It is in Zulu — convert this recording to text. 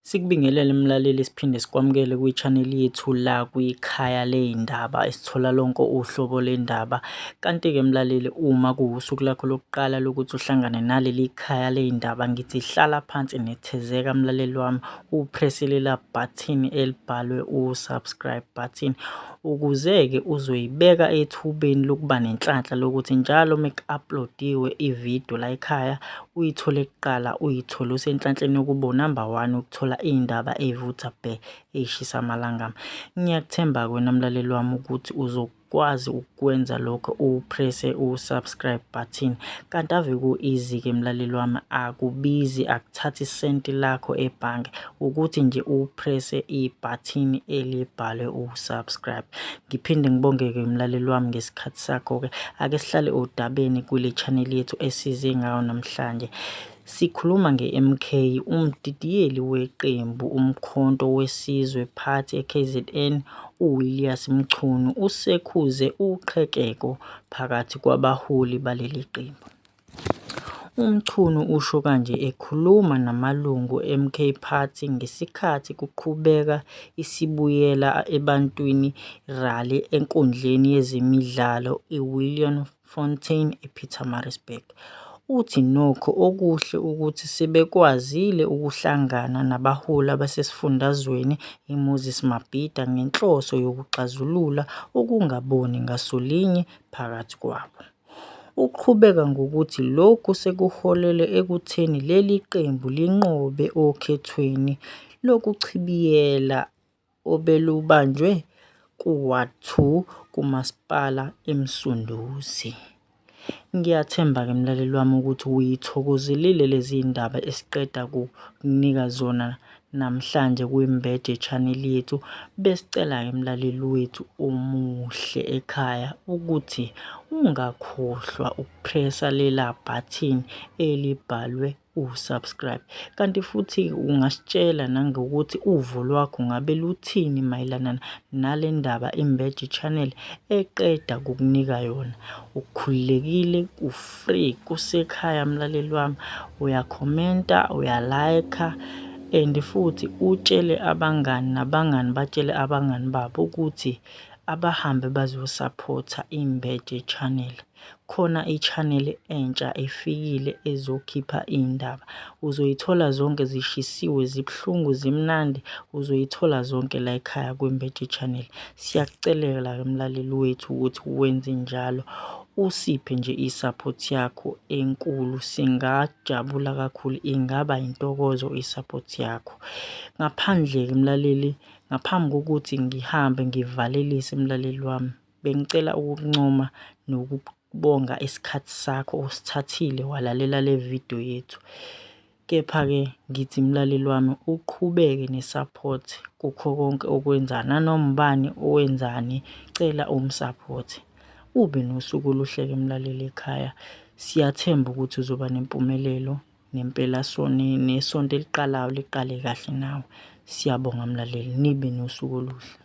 Sikubingelele mlaleli, siphinde sikwamukele kwi-channel yethu la kwikhaya ley'ndaba esithola lonke uhlobo lendaba. Kanti-ke mlaleli, uma kuwusuku lakho lokuqala lokuthi uhlangane naleli khaya ley'ndaba, ngithi hlala phansi nethezeka mlaleli wami, upresse lela bhathini elibhalwe u-subscribe button, ukuze-ke uzoyibeka ethubeni lokuba nenhlanhla lokuthi njalo meku-upload-iwe ividiyo la ekhaya uyithole kuqala, uyithole usenhlanhleni yokuba unamba 1 ukuthola iy'ndaba ey'vutha bhe ey'shisa amalangama. Ngiyakuthemba-ke wena mlaleli wami ukuthi uzokwazi ukwenza lokho, upresse u-subscribe button. Kanti ave ku-easy-ke mlaleli wami, akubizi, akuthathi isenti lakho ebhange, ukuthi nje upresse ibhathini elibhalwe u-subscribe. Ngiphinde ngibonge-ke mlaleli wami ngesikhathi sakho-ke. Ake sihlale odabeni kule channel yethu esize ngayo namhlanje. Sikhuluma nge-MK, umdidiyeli weqembu Umkhonto Wesizwe Party e-KZN, uWillius Mchunu usekhuze uqhekeko phakathi kwabaholi baleli qembu. UMchunu usho kanje ekhuluma namalungu e-MK Party ngesikhathi kuqhubeka isibuyela ebantwini rally enkundleni yezemidlalo i-Williamfontein ePietermaritzburg. Uthi nokho okuhle ukuthi sebekwazile ukuhlangana nabaholi abasesifundazweni iMoses Mabhida ngenhloso yokuxazulula ukungaboni ngasolinye phakathi kwabo. Uqhubeka ngokuthi lokhu sekuholele ekutheni leli qembu linqobe okhethweni lokuchibiyela obelubanjwe ku-Ward 2 kuMasipala eMsunduzi. Ngiyathemba-ke mlaleli wami ukuthi uyithokozelile lezi ndaba esiqeda kukunika zona namhlanje kwiMbede channel yethu. Besicela-ke mlaleli wethu omuhle ekhaya ukuthi ungakhohlwa ukupressa lela bhathini elibhalwe u-subscribe. Kanti futhi ungasitshela nangokuthi uvo lwakho ngabe luthini mayelana nale ndaba iMbede channel eqeda kukunika yona. Ukhululekile, u-free, kusekhaya mlaleli wami, uyakhomenta, uyalayikha, and futhi utshele abangani, nabangani batshele abangani babo ukuthi abahambe bazosaphotha iMbede channel. Khona i-channel entsha efikile ezokhipha iy'ndaba, uzoyithola zonke zishisiwe, zibuhlungu, zimnandi, uzoyithola zonke la ekhaya kwiMbede channel. Siyakucelela-ke mlaleli wethu ukuthi wenze njalo, usiphe nje i-support yakho enkulu, singajabula kakhulu, ingaba intokozo i-support yakho. Ngaphandle-ke mlaleli, ngaphambi kokuthi ngihambe ngivalelise mlaleli wami, bengicela ukukuncoma nokubonga isikhathi sakho osithathile walalela le video yethu. Kepha-ke ngithi mlaleli wami, uqhubeke ne-support kukho konke okwenzayo, nanoma ubani owenzani, cela umsupport. Ube nosuku oluhle-ke mlaleli ekhaya. Siyathemba ukuthi uzoba nempumelelo nesonto eliqalayo liqale kahle nawe. Siyabonga mlaleli, nibe nosuku oluhle.